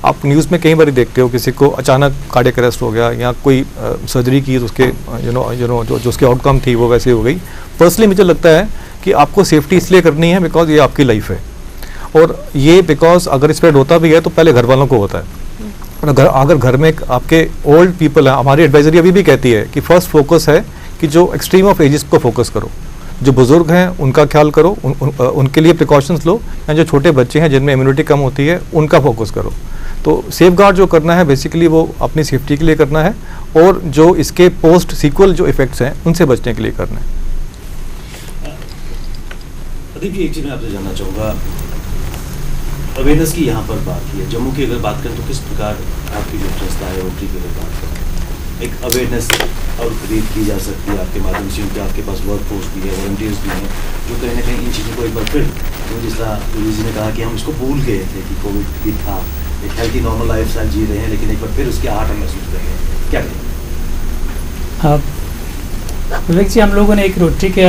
आप news में कई बार देखते हो किसी को अचानक कार्डियक अरेस्ट हो गया या कोई सर्जरी की, उसके जो उसकी आउटकम थी वो वैसे हो गई। पर्सनली मुझे लगता है कि आपको सेफ्टी इसलिए करनी है बिकॉज ये आपकी लाइफ है, और ये बिकॉज अगर स्प्रेड होता भी है तो पहले घर वालों को होता है। और अगर घर में आपके ओल्ड पीपल हैं, हमारी एडवाइजरी अभी भी कहती है कि फर्स्ट फोकस है कि जो एक्सट्रीम ऑफ एजेस को फोकस करो, जो बुजुर्ग हैं उनका ख्याल करो, उनके लिए प्रिकॉशंस लो, या जो छोटे बच्चे हैं जिनमें इम्यूनिटी कम होती है उनका फोकस करो। तो सेफ गार्ड जो करना है बेसिकली वो अपनी सेफ्टी के लिए करना है, और जो इसके पोस्ट सीक्वल जो इफेक्ट्स हैं उनसे बचने के लिए करना है। अदीप जी, एक चीज़ मैं आपसे जानना चाहूँगा, अवेयरनेस की यहाँ पर बात की है, जम्मू की अगर बात करें तो किस प्रकार आपकी जो संस्था है उनकी की अगर बात करें? एक अवेयरनेस और क्रिएट की जा सकती है आपके माध्यम से, क्योंकि आपके पास वर्क फोर्स भी है, वॉलंटियर्स भी हैं, जो कहीं ना कहीं इन चीज़ों को एक बार फिर, जिस तरह जी ने कहा कि हम इसको भूल गए थे कि कोविड भी था, एक हेल्थी नॉर्मल लाइफ स्टाइल जी रहे हैं, लेकिन एक बार फिर उसके आहट हम महसूस कर रहे हैं, क्या कहें? विवेक जी, हम लोगों ने एक रोटरी के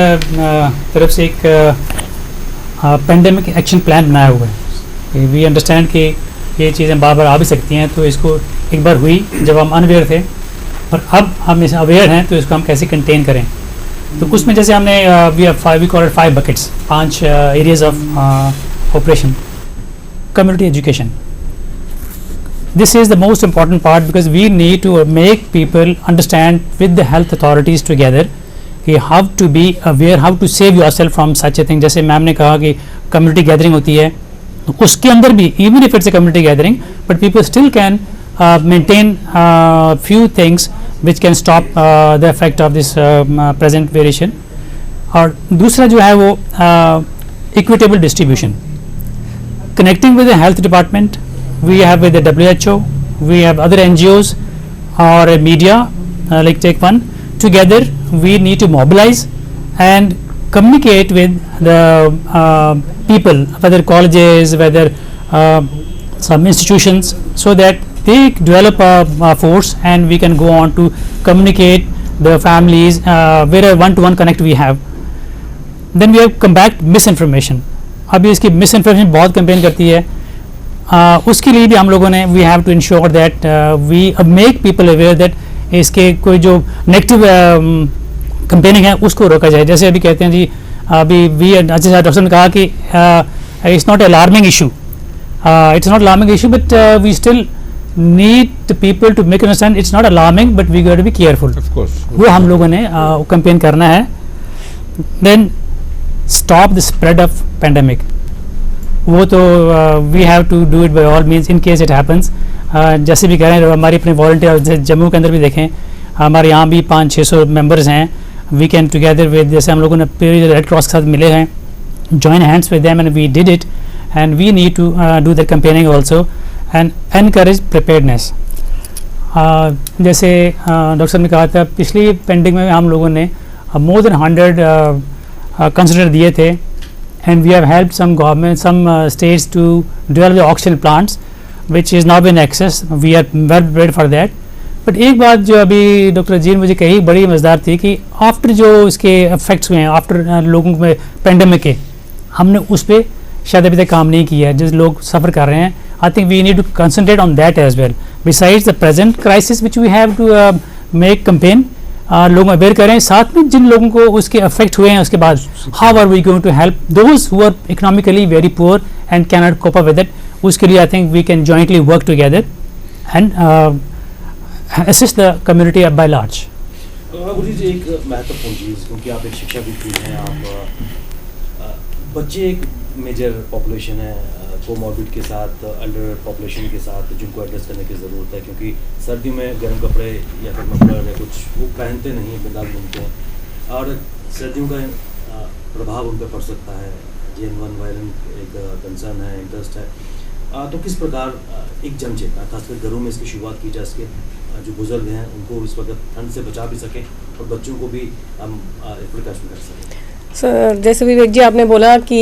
तरफ से एक पेंडेमिक एक्शन प्लान बनाया हुआ है। वी अंडरस्टैंड कि ये चीज़ें बार बार आ भी सकती हैं, तो इसको एक बार हुई जब हम अनअवेयर थे, और अब हम इस अवेयर हैं तो इसको हम कैसे कंटेन करें। तो उसमें जैसे हमने we call it 5 buckets, 5 areas of operation. Community education, this is the most important part because we need to make people understand with the health authorities together कि how to be aware, how to save yourself from such a thing। जैसे ma'am ने कहा कि community gathering होती है, तो उसके अंदर भी even if it's a community gathering but people still can maintain few things which can stop the effect of this present variation। और दूसरा जो है वो equitable distribution, connecting with the health department, we have with the WHO, we have other NGOs or media, like take one, together we need to mobilize and communicate with the people, whether colleges, whether some institutions, so that they develop a force and we can go on to communicate the families, where a one-to-one connect we have। Then we have combat misinformation। अभी इसकी misinformation बहुत campaign करती है, उसके लिए भी हम लोगों ने we have to ensure that we make people aware that इसके कोई जो नेगेटिव कंपेनिंग है उसको रोका जाए। जैसे अभी कहते हैं जी, अभी वी अच्छा डॉक्टर ने कहा कि it's not alarming issue, it's not alarming issue but we still need the people to make understand it's not alarming but we got to be careful. वो हम लोगों ने कंपेन करना है। Then stop the spread of pandemic, वो तो we have to do it by all means in case it happens. जैसे भी कह रहे हैं हमारी अपने वॉलंटियर, जम्मू के अंदर भी देखें हमारे यहाँ भी 500-600 मेंबर्स हैं। वी कैन टुगेदर विद, जैसे हम लोगों ने रेड क्रॉस के साथ मिले हैं, join hands with them and we did it and we need to do the campaigning also and encourage preparedness. जैसे डॉक्टर ने कहा था, पिछली पेंडिंग में हम लोगों ने मोर देन 100 कंसिडर दिए थे and we have helped some government, some states to develop the oxygen plants which is now in access, we are well prepared for that। but एक बात जो अभी डॉक्टर जी ने मुझे कही बड़ी मज़ेदार थी कि आफ्टर जो इसके इफेक्ट्स हुए हैं, आफ्टर लोगों में पेंडेमिक के, हमने उस पर शायद अभी तक काम नहीं किया है, जो लोग सफ़र कर रहे हैं। I think we need to concentrate on that as well besides the present crisis which we have to make campaign, लोग अवेयर करें। साथ में जिन लोगों को उसके अफेक्ट हुए हैं उसके बाद how are we going to help those who are economically very poor and can not cope up with it. उसके लिए I think we can jointly work together and assist the community by large. Guru ji, एक महत्वपूर्ण चीज़, क्योंकि आप एक शिक्षाविद हैं, आप बच्चे एक मेजर पॉपुलेशन है, कोमॉर्बिड के साथ, अंडर पॉपुलेशन के साथ, जिनको एड्रेस करने की ज़रूरत है, क्योंकि सर्दियों में गर्म कपड़े या फिर मफलर या कुछ वो पहनते नहीं, बिंदास घूमते हैं और सर्दियों का प्रभाव उन पर पड़ सकता है। JN1 वायलेंट एक कंसर्न है, इंटरेस्ट है। तो किस प्रकार एक जन चेतना खासकर घरों में इसकी शुरुआत की जा सके, जो बुजुर्ग हैं उनको इस वक्त ठंड से बचा भी सकें और बच्चों को भी हम प्रिकॉशन कर सकें। सर, जैसे विवेक जी आपने बोला कि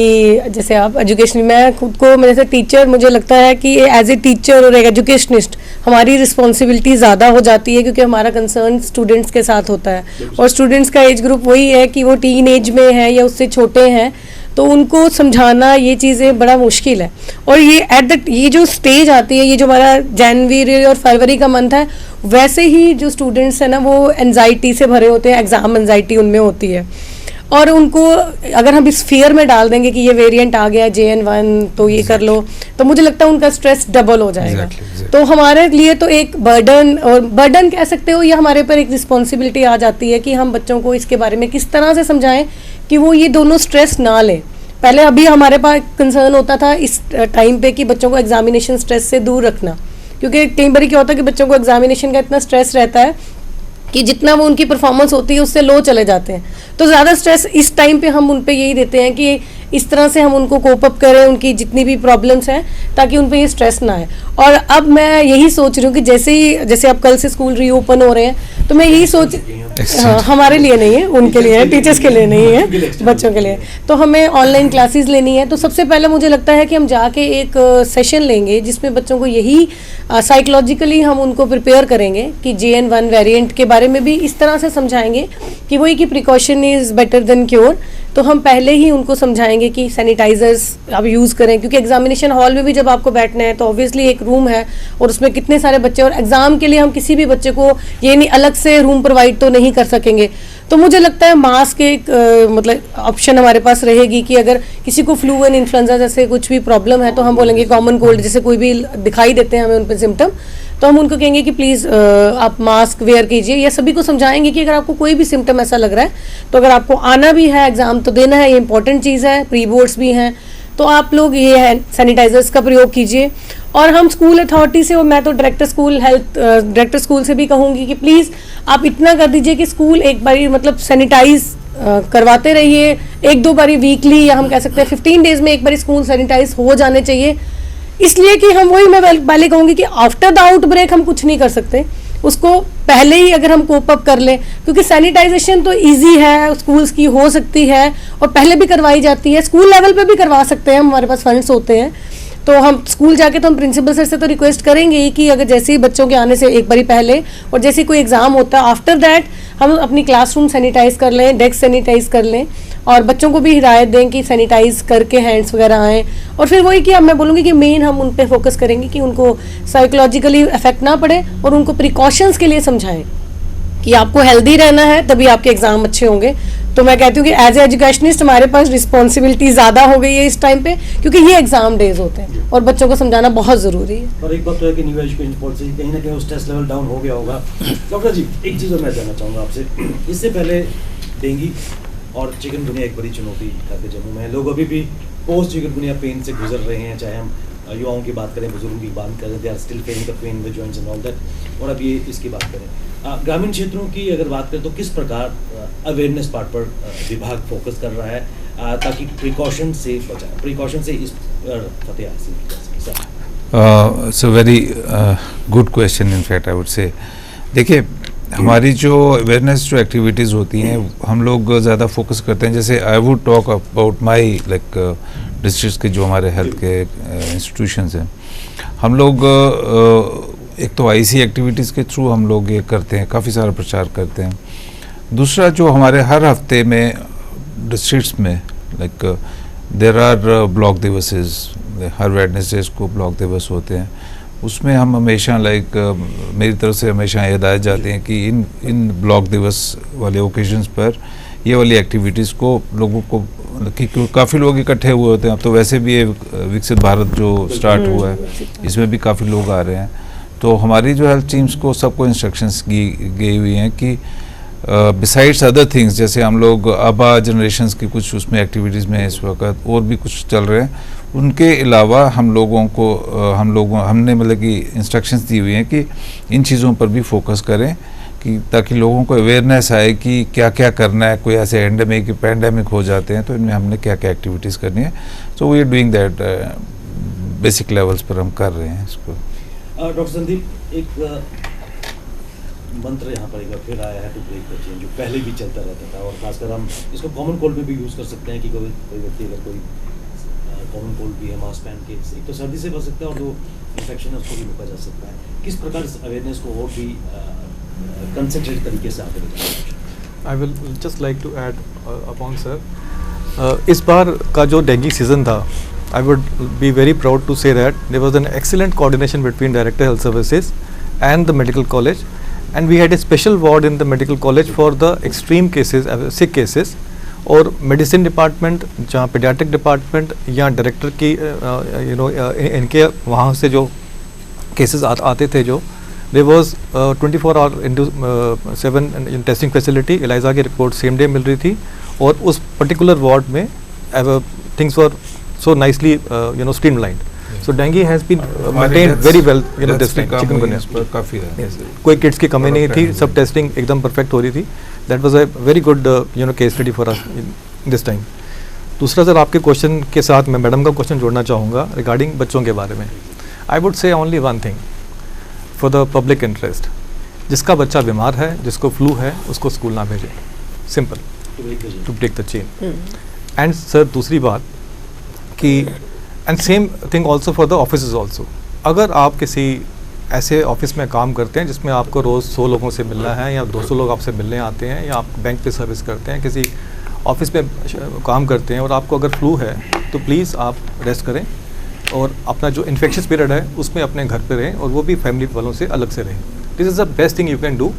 जैसे आप एजुकेशन, मैं खुद को मेरे से टीचर, मुझे लगता है कि एज ए टीचर और एक एजुकेशनिस्ट हमारी रिस्पॉन्सिबिलिटी ज़्यादा हो जाती है, क्योंकि हमारा कंसर्न स्टूडेंट्स के साथ होता है और स्टूडेंट्स का एज ग्रुप वही है कि वो टीन एज में है या उससे छोटे हैं, तो उनको समझाना ये चीज़ें बड़ा मुश्किल है। और ये जो स्टेज आती है, ये जो हमारा जनवरी और फरवरी का मंथ है, वैसे ही जो स्टूडेंट्स हैं ना वो एनजाइटी से भरे होते हैं, एग्ज़ाम एनजाइटी उनमें होती है और उनको अगर हम इस फियर में डाल देंगे कि ये वेरिएंट आ गया JN1 तो ये कर लो, तो मुझे लगता है उनका स्ट्रेस डबल हो जाएगा। तो हमारे लिए तो एक बर्डन, और बर्डन कह सकते हो, या हमारे ऊपर एक रिस्पॉन्सिबिलिटी आ जाती है कि हम बच्चों को इसके बारे में किस तरह से समझाएं कि वो ये दोनों स्ट्रेस ना लें। पहले अभी हमारे पास कंसर्न होता था इस टाइम पे कि बच्चों को एग्जामिनेशन स्ट्रेस से दूर रखना, क्योंकि कई बार क्या होता है कि बच्चों को एग्जामिनेशन का इतना स्ट्रेस रहता है कि जितना वो उनकी परफॉर्मेंस होती है उससे लो चले जाते हैं। तो ज़्यादा स्ट्रेस इस टाइम पे हम उन पे यही देते हैं कि इस तरह से हम उनको कोप अप करें, उनकी जितनी भी प्रॉब्लम्स हैं, ताकि उन पे ये स्ट्रेस ना आए। और अब मैं यही सोच रही हूँ कि जैसे अब कल से स्कूल रीओपन हो रहे हैं, तो मैं यही सोच हाँ, हमारे लिए नहीं है, उनके लिए है, टीचर्स के लिए नहीं है, बच्चों के लिए। तो हमें ऑनलाइन क्लासेस लेनी है, तो सबसे पहले मुझे लगता है कि हम जाके एक सेशन लेंगे जिसमें बच्चों को यही साइकोलॉजिकली हम उनको प्रिपेयर करेंगे कि JN1 वेरिएंट के बारे में भी इस तरह से समझाएंगे कि वही कि precaution is better than cure. तो हम पहले ही उनको समझाएंगे कि सैनिटाइजर्स आप यूज़ करें, क्योंकि एग्जामिनेशन हॉल में भी जब आपको बैठना है तो ऑब्वियसली एक रूम है और उसमें कितने सारे बच्चे, और एग्ज़ाम के लिए हम किसी भी बच्चे को ये नहीं अलग से रूम प्रोवाइड तो नहीं कर सकेंगे। तो मुझे लगता है मास्क एक मतलब ऑप्शन हमारे पास रहेगी कि अगर किसी को फ्लू एंड इन्फ्लुएंजा जैसे कुछ भी प्रॉब्लम है तो हम बोलेंगे कॉमन कोल्ड जैसे कोई भी दिखाई देते हैं हमें उन पर सिम्टम, तो हम उनको कहेंगे कि प्लीज़ आप मास्क वेयर कीजिए, या सभी को समझाएंगे कि अगर आपको कोई भी सिम्टम ऐसा लग रहा है तो अगर आपको आना भी है, एग्ज़ाम तो देना है, ये इंपॉर्टेंट चीज़ है, प्री बोर्ड्स भी हैं, तो आप लोग ये है सैनिटाइजर्स का प्रयोग कीजिए। और हम स्कूल अथॉरिटी से, और मैं तो डायरेक्टर स्कूल से भी कहूँगी कि प्लीज़ आप इतना कर दीजिए कि स्कूल एक बारी मतलब सैनिटाइज करवाते रहिए, 1-2 बारी वीकली, या हम कह सकते हैं 15 डेज में एक बारी स्कूल सैनिटाइज हो जाने चाहिए। इसलिए कि हम वही मैं पहले कहूँगी कि आफ्टर द आउटब्रेक हम कुछ नहीं कर सकते, उसको पहले ही अगर हम कोप अप कर लें, क्योंकि सैनिटाइजेशन तो इजी है, स्कूल्स की हो सकती है और पहले भी करवाई जाती है, स्कूल लेवल पे भी करवा सकते हैं, हमारे पास फंड्स होते हैं। तो हम स्कूल जाके तो हम प्रिंसिपल सर से तो रिक्वेस्ट करेंगे ही कि अगर जैसे ही बच्चों के आने से एक बारी पहले और जैसे ही कोई एग्ज़ाम होता है आफ्टर दैट हम अपनी क्लासरूम सैनिटाइज कर लें, डेस्क सैनिटाइज कर लें, और बच्चों को भी हिदायत दें कि सैनिटाइज करके हैंड्स वगैरह आएँ। और फिर वही कि अब मैं बोलूँगी कि मेन हम उन पे फोकस करेंगे कि उनको साइकोलॉजिकली इफेक्ट ना पड़े, और उनको प्रिकॉशंस के लिए समझाएं कि आपको हेल्दी रहना है तभी आपके एग्जाम अच्छे होंगे। तो मैं कहती हूँ कि एज ए एजुकेशनिस्ट हमारे पास रिस्पॉन्सिबिलिटी ज़्यादा हो गई है इस टाइम पे, क्योंकि ये एग्जाम डेज होते हैं और बच्चों को समझाना बहुत ज़रूरी है। और एक बात तो है कि न्यू एजुकेशन पॉलिसी कहीं ना कहीं स्ट्रेस लेवल डाउन हो गया होगा। डॉक्टर जी, एक चीज़ और मैं जानना चाहूँगा आपसे, इससे पहले डेंगू और चिकनगुनिया एक बड़ी चुनौती था कि जम्मू में लोग अभी भी पोस्ट चिकनगुनिया पेन से गुजर रहे हैं, चाहे हम युवाओं की बात करें, बुजुर्गों की बात करें, they are still feeling the pain the joints and all that. और अब ये इसकी बात करें ग्रामीण क्षेत्रों की अगर बात करें तो किस प्रकार अवेयरनेस पार्ट पर विभाग फोकस कर रहा है ताकि प्रिकॉशन से बचाए, प्रिकॉशन से इस फतेह हासिल की जा सके? It's a very good question in fact I would say. देखिए, हमारी जो अवेयरनेस जो एक्टिविटीज़ होती हैं हम लोग ज़्यादा फोकस करते हैं। जैसे I would talk about my like district के जो हमारे हेल्थ के इंस्टीट्यूशंस हैं, हम लोग एक तो IC एक्टिविटीज़ के थ्रू हम लोग ये करते हैं, काफ़ी सारा प्रचार करते हैं। दूसरा जो हमारे हर हफ्ते में डिस्ट्रिक्ट्स में लाइक देर आर ब्लॉक दिवसेस, हर वेडनेसडेज को ब्लॉक दिवस होते हैं, उसमें हम हमेशा लाइक मेरी तरफ से हमेशा हिदायत जाती हैं कि इन ब्लॉक दिवस वाले ओकेजन्स पर ये वाली एक्टिविटीज़ को लोगों को, कि काफ़ी लोग इकट्ठे हुए होते हैं। अब तो वैसे भी ये विकसित भारत जो स्टार्ट हुआ है इसमें भी काफ़ी लोग आ रहे हैं, तो हमारी जो हेल्थ टीम्स को सबको इंस्ट्रक्शंस गई हुई हैं कि बिसाइड्स अदर थिंग्स, जैसे हम लोग आबा जनरेशन्स की कुछ उसमें एक्टिविटीज़ में इस वक्त और भी कुछ चल रहे हैं, उनके अलावा हम लोगों को हमने मतलब कि इंस्ट्रक्शंस दी हुई हैं कि इन चीज़ों पर भी फोकस करें, कि ताकि लोगों को अवेयरनेस आए कि क्या क्या करना है। कोई ऐसे एंडेमिक पैंडेमिक हो जाते हैं तो इनमें हमने क्या क्या एक्टिविटीज़ करनी है। So we are doing that, basic levels पर हम कर रहे हैं इसको। डॉक्टर संदीप, एक मंत्र यहाँ पर एक बार फिर आया है, टू ब्रेक द चेन, जो पहले भी चलता रहता था, और खासकर हम इसको कॉमन कोल्ड में भी यूज़ कर सकते हैं कि कोई व्यक्ति अगर कोई कॉमन कोल्ड भी है, मास्क पहन के एक तो सर्दी से बच सकता है और जो इन्फेक्शन है उसको भी रोका जा सकता है। किस प्रकार इस अवेयरनेस को और भी कंसंट्रेट तरीके से आगे बढ़ाना? I will just like to add upon sir, इस बार का जो डेंगू सीजन था, I would be very proud to say that there was an excellent coordination between Director Health Services and the medical college, and we had a special ward in the medical college for the extreme cases, sick cases, और medicine department जहाँ paediatric department या director की इनके वहाँ से जो cases आते थे, जो there was 24 hour into 7 testing facility, ELISA की रिपोर्ट सेम डे मिल रही थी, और उस पर्टिकुलर वार्ड में things were so nicely streamlined. So dengue has been maintained very well this time. Chikungunya काफ़ी है, कोई किट्स की कमी नहीं थी, सब टेस्टिंग एकदम परफेक्ट हो रही थी. That was a very good case study for us in this time. दूसरा सर, आपके क्वेश्चन के साथ मैं मैडम का क्वेश्चन जोड़ना चाहूँगा रिगार्डिंग बच्चों के बारे में. I would say only one thing for the public interest. जिसका बच्चा बीमार है, जिसको फ्लू है, उसको स्कूल ना भेजें. Simple, to break the chain. And sir दूसरी बात कि and same thing also for the office also. अगर आप किसी ऐसे ऑफिस में काम करते हैं जिसमें आपको रोज़ 100 लोगों से मिलना है या 200 लोग आपसे मिलने आते हैं, या आप बैंक पे सर्विस करते हैं, किसी ऑफिस में काम करते हैं और आपको अगर फ्लू है तो प्लीज़ आप रेस्ट करें और अपना जो इन्फेक्शस पीरियड है उसमें अपने घर पे रहें और वो भी फैमिली वालों से अलग से रहें. This is the best thing you can do,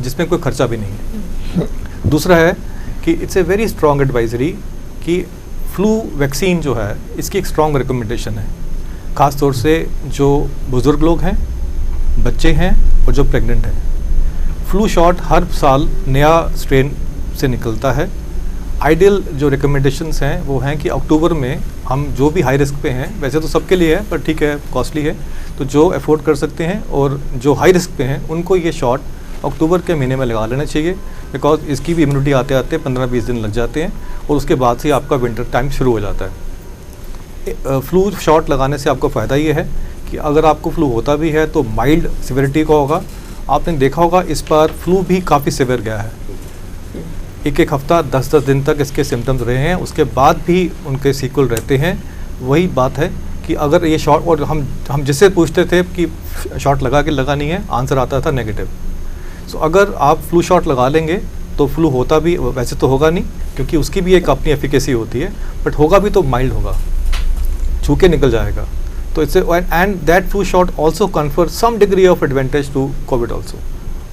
जिसमें कोई खर्चा भी नहीं है. दूसरा है कि it's a very strong advisory कि फ्लू वैक्सीन जो है इसकी एक स्ट्रॉन्ग रिकमेंडेशन है, ख़ास तौर से जो बुज़ुर्ग लोग हैं, बच्चे हैं और जो प्रेग्नेंट हैं. फ्लू शॉट हर साल नया स्ट्रेन से निकलता है. आइडियल जो रिकमेंडेशंस हैं वो हैं कि अक्टूबर में हम जो भी हाई रिस्क पे हैं, वैसे तो सबके लिए है पर ठीक है कॉस्टली है, तो जो अफोर्ड कर सकते हैं और जो हाई रिस्क पे हैं उनको ये शॉट अक्टूबर के महीने में लगा लेना चाहिए. बिकॉज इसकी भी इम्यूनिटी आते आते 15-20 दिन लग जाते हैं और उसके बाद से आपका विंटर टाइम शुरू हो जाता है. फ्लू शॉट लगाने से आपको फ़ायदा ये है कि अगर आपको फ्लू होता भी है तो माइल्ड सिविरिटी का होगा. आपने देखा होगा इस बार फ्लू भी काफ़ी सिवियर गया है. एक हफ्ता 10-10 दिन तक इसके सिम्टम्स रहे हैं, उसके बाद भी उनके सीक्वल रहते हैं. वही बात है कि अगर ये शॉट, और हम जिससे पूछते थे कि शॉट लगा के लगा नहीं है, आंसर आता था नेगेटिव. सो अगर आप फ्लू शॉट लगा लेंगे तो फ्लू होता भी, वैसे तो होगा नहीं क्योंकि उसकी भी एक अपनी एफिकेसी होती है, बट होगा भी तो माइल्ड होगा, छू के निकल जाएगा. तो it's and that flu shot also confer some degree of advantage to COVID also.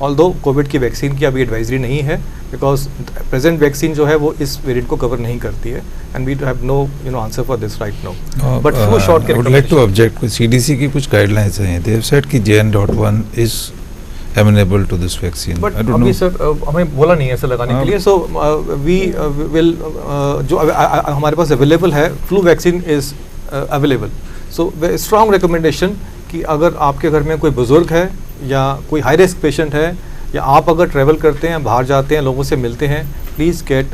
Although COVID की वैक्सीन की अभी एडवाइजरी नहीं है बिकॉज प्रेजेंट वैक्सीन जो है वो इस वेरिएंट को कवर नहीं करती है, and we have no answer for this right now. But flu shot I would like to object with CDC की कुछ गाइडलाइंस हैं. दे हैव सेड कि JN.1 is amenable to this vaccine. But अभी sir हमें बोला नहीं है ऐसे लगाने के लिए. सो वी विल जो हमारे पास अवेलेबल है, flu vaccine is available. So strong recommendation कि अगर आपके घर में कोई बुजुर्ग है या कोई हाई रिस्क पेशेंट है, या आप अगर ट्रैवल करते हैं, बाहर जाते हैं, लोगों से मिलते हैं, please get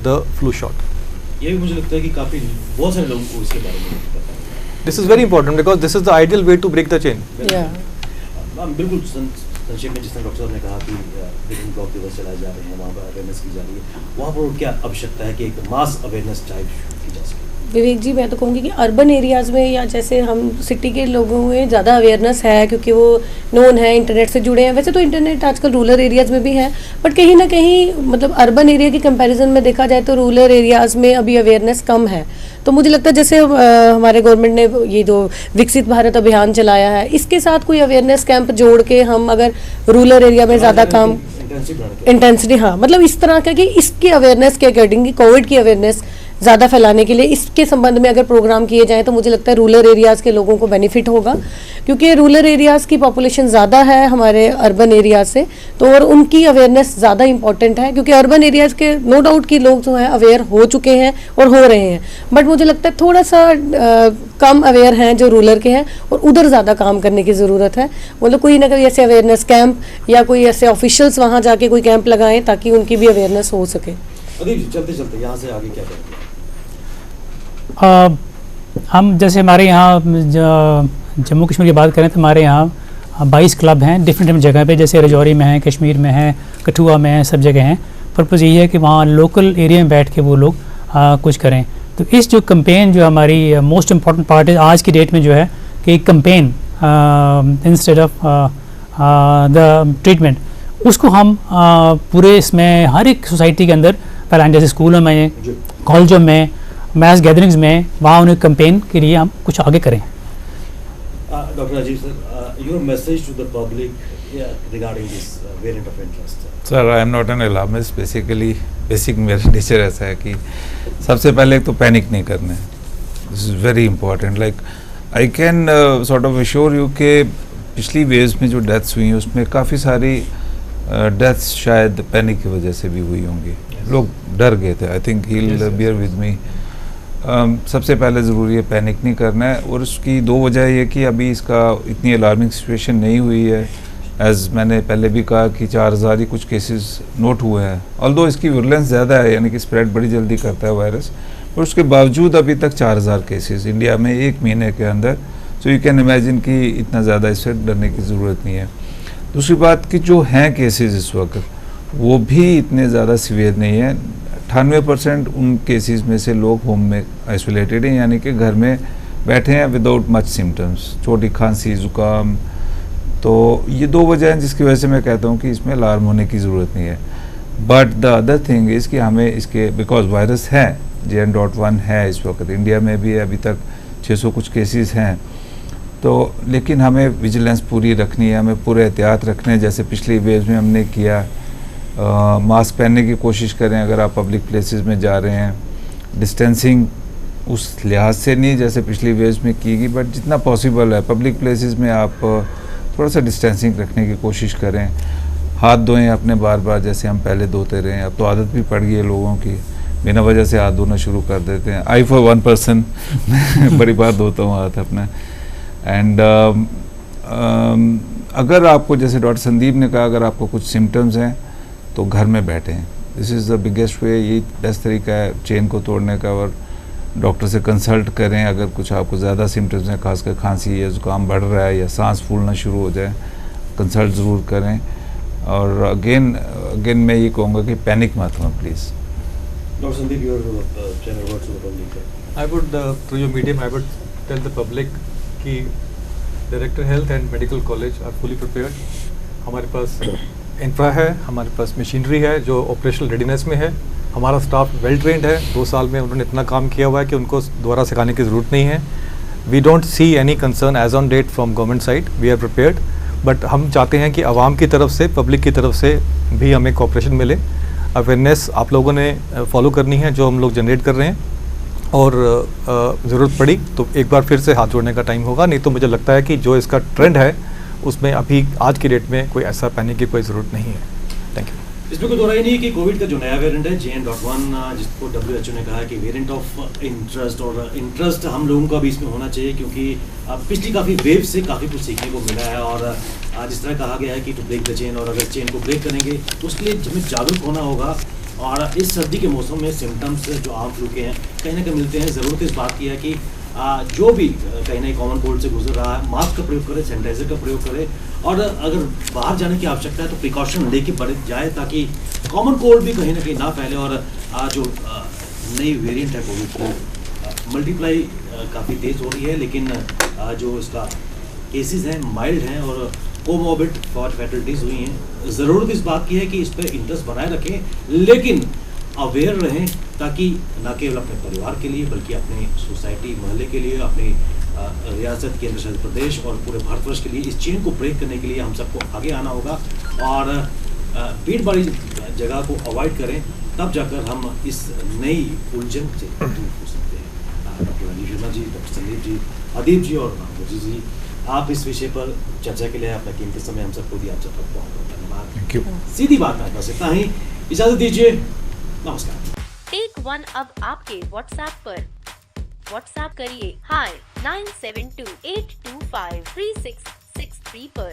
the flu shot. ये भी मुझे लगता है कि काफ़ी बहुत सारे लोगों को इसके बारे में पता है. This is very important because this is the ideal way to break the chain. बिल्कुल संक्षेप में जिस तरह डॉक्टर साहब ने कहा कि विभिन्न ब्लॉक दिवस चलाए जा रहे हैं, वहाँ पर अवेयरनेस की जा रही है, वहाँ पर क्या आवश्यकता है कि एक मास अवेयरनेस टाइप की जा सके? विवेक जी, मैं तो कहूँगी कि अर्बन एरियाज़ में या जैसे हम सिटी के लोगों में ज़्यादा अवेयरनेस है क्योंकि वो नोन है, इंटरनेट से जुड़े हैं. वैसे तो इंटरनेट आजकल रूरल एरियाज़ में भी है, बट कहीं ना कहीं मतलब अर्बन एरिया की कंपैरिजन में देखा जाए तो रूरल एरियाज़ में अभी अवेयरनेस कम है. तो मुझे लगता है जैसे हमारे गवर्नमेंट ने ये जो विकसित भारत अभियान चलाया है, इसके साथ कोई अवेयरनेस कैंप जोड़ के हम अगर रूरल एरिया में ज़्यादा काम इंटेंसिटी, हाँ मतलब इस तरह का कि इसकी अवेयरनेस के अकॉर्डिंग कोविड की अवेयरनेस ज़्यादा फैलाने के लिए इसके संबंध में अगर प्रोग्राम किए जाएँ तो मुझे लगता है रूरल एरियाज़ के लोगों को बेनिफिट होगा, क्योंकि रूरल एरियाज़ की पॉपुलेशन ज़्यादा है हमारे अर्बन एरियाज से. तो और उनकी अवेयरनेस ज़्यादा इंपॉर्टेंट है क्योंकि अर्बन एरियाज़ के नो डाउट कि लोग जो हैं अवेयर हो चुके हैं और हो रहे हैं, बट मुझे लगता है थोड़ा सा कम अवेयर हैं जो रूरल के हैं और उधर ज़्यादा काम करने की ज़रूरत है. मतलब कोई ना कोई ऐसे अवेयरनेस कैंप या कोई ऐसे ऑफिशियल्स वहाँ जाके कोई कैंप लगाएं ताकि उनकी भी अवेयरनेस हो सके. अभी चलते चलते यहाँ से आगे क्या करेंगे? हम जैसे हमारे यहाँ जम्मू कश्मीर की बात करें तो हमारे यहाँ 22 क्लब हैं डिफरेंट जगह पे, जैसे राजौरी में है, कश्मीर में है, कठुआ में है, सब जगह हैं. पर्पज़ यही है कि वहाँ लोकल एरिया में बैठ के वो लोग कुछ करें. तो इस जो कैंपेन जो हमारी मोस्ट इम्पॉर्टेंट पार्ट है आज की डेट में जो है कि एक campaign instead of the treatment, उसको हम पूरे इसमें हर एक सोसाइटी के अंदर फैलाएं. जैसे स्कूलों में, कॉलेजों में, मैस गैदरिंग्स में, वहाँ उन्हें कैंपेन के लिए हम कुछ आगे करें. Doctor Rajiv sir, your message to the public regarding this variant of interest. Sir, I am not an alarmist. Basic मेरा नेचर ऐसा है कि सबसे पहले तो पैनिक नहीं करना है. This is very important. Like I can sort of assure you के पिछली वेव्स में जो डेथ्स हुई हैं उसमें काफ़ी सारी डेथ्स शायद पैनिक की वजह से भी हुई होंगी. लोग डर गए थे. I think he will bear with me. सबसे पहले ज़रूरी है पैनिक नहीं करना है, और उसकी दो वजह ये कि अभी इसका इतनी अलार्मिंग सिचुएशन नहीं हुई है. एज़ मैंने पहले भी कहा कि 4000 ही कुछ केसेस नोट हुए हैं. ऑल्दो इसकी विरुलेंस ज़्यादा है, यानी कि स्प्रेड बड़ी जल्दी करता है वायरस, और उसके बावजूद अभी तक 4000 केसेस इंडिया में एक महीने के अंदर। सो यू कैन इमेजिन कि इतना ज़्यादा इससे डरने की ज़रूरत नहीं है। दूसरी बात कि जो हैं केसेस इस वक्त वो भी इतने ज़्यादा सीवियर नहीं है। 98% उन केसेस में से लोग होम में आइसोलेटेड हैं, यानी कि घर में बैठे हैं विदाउट मच सिम्टम्स, छोटी खांसी ज़ुकाम। तो ये दो वजह हैं जिसकी वजह से मैं कहता हूँ कि इसमें अलार्म होने की ज़रूरत नहीं है। But the other thing is कि हमें इसके बिकॉज वायरस है, JN.1 है इस वक्त इंडिया में भी है, अभी तक 600 कुछ केसेस हैं। तो लेकिन हमें विजिलेंस पूरी रखनी है, हमें पूरे एहतियात रखने हैं जैसे पिछली वेव में हमने किया। मास्क पहनने की कोशिश करें अगर आप पब्लिक प्लेसेस में जा रहे हैं, डिस्टेंसिंग उस लिहाज से नहीं जैसे पिछली वेव्स में की गई, बट जितना पॉसिबल है पब्लिक प्लेसेस में आप थोड़ा सा डिस्टेंसिंग रखने की कोशिश करें। हाथ धोएं अपने बार बार जैसे हम पहले धोते रहें। अब तो आदत भी पड़ गई है लोगों की, बिना वजह से हाथ धोना शुरू कर देते हैं। आई फॉर वन पर्सन बड़ी बार धोता हूँ हाथ अपना। एंड अगर आपको जैसे डॉक्टर संदीप ने कहा अगर आपको कुछ सिम्टम्स हैं तो घर में बैठें। दिस इज़ द बिगेस्ट वे, यही बेस्ट तरीका है चेन को तोड़ने का। और डॉक्टर से कंसल्ट करें अगर कुछ आपको ज़्यादा सिम्टम्स हैं, खासकर खांसी या ज़ुकाम बढ़ रहा है या सांस फूलना शुरू हो जाए, कंसल्ट ज़रूर करें। और अगेन मैं ये कहूँगा कि पैनिक मत हो please. Dr. Sandeep, your general words to the public. I would, through your medium, I would tell the public कि director health and medical college are fully prepared. हमारे पास इंफ्रा है, हमारे पास मशीनरी है जो ऑपरेशनल रेडीनेस में है, हमारा स्टाफ वेल ट्रेंड है। 2 साल में उन्होंने इतना काम किया हुआ है कि उनको दोबारा सिखाने की ज़रूरत नहीं है। We don't see any concern as on date from government side, we are prepared. But हम चाहते हैं कि आवाम की तरफ से, पब्लिक की तरफ से भी हमें कोऑपरेशन मिले। अवेयरनेस आप लोगों ने फॉलो करनी है जो हम लोग जनरेट कर रहे हैं, और ज़रूरत पड़ी तो एक बार फिर से हाथ जोड़ने का टाइम होगा। नहीं तो मुझे लगता है कि जो इसका ट्रेंड है उसमें अभी आज की डेट में कोई ऐसा पैनिक की कोई ज़रूरत नहीं है। Thank you. इसमें कोई दो राय नहीं है कि कोविड का जो नया वेरिएंट है JN.1, जिसको WHO ने कहा है कि वेरिएंट ऑफ इंटरेस्ट, और इंटरेस्ट हम लोगों का भी इसमें होना चाहिए क्योंकि पिछली काफ़ी वेव से काफ़ी कुछ सीखने को मिला है। और जिस तरह कहा गया है कि टू ब्रेक द चेन, और अगर चेन को ब्रेक करेंगे तो उसके लिए हमें जागरूक होना होगा। और इस सर्दी के मौसम में सिम्टम्स जो आम फ्लू के हैं कहीं ना कहीं मिलते हैं। ज़रूरत इस बात की है कि जो भी कहीं ना कॉमन कोल्ड से गुजर रहा है, मास्क का प्रयोग करें, सैनिटाइजर का प्रयोग करें, और अगर बाहर जाने की आवश्यकता है तो प्रिकॉशन लेके बढ़ जाए ताकि कॉमन कोल्ड भी कहीं ना कहीं ना फैले। और जो नई वेरिएंट है कोविड को मल्टीप्लाई काफ़ी तेज़ हो रही है, लेकिन जो इसका केसेस हैं माइल्ड हैं और कोमॉर्बिड फैटलिटीज़ हुई हैं। ज़रूरत इस बात की है कि इस पर इंटरेस्ट बनाए रखें, लेकिन अवेयर रहें ताकि न केवल अपने परिवार के लिए बल्कि अपने सोसाइटी मोहल्ले के लिए, अपनी रियासत, केंद्र शासित प्रदेश और पूरे भारतवर्ष के लिए इस चेन को ब्रेक करने के लिए हम सबको आगे आना होगा। और भीड़ भाड़ी जगह को अवॉइड करें, तब जाकर हम इस नई उलझन से दूर हो सकते हैं। डॉक्टर राजीव शर्मा जी, डॉक्टर संदीप जी, अदीप जी और मुझे जी, आप इस विषय पर चर्चा के लिए अपना कीमती समय हम सबको दिया। आप सबका बहुत बहुत धन्यवाद। Thank you. सीधी बात में बस इतना ही, इजाजत दीजिए, नमस्कार। टेक वन अब आपके व्हाट्सएप पर। व्हाट्सएप करिए hi 9728253663 पर।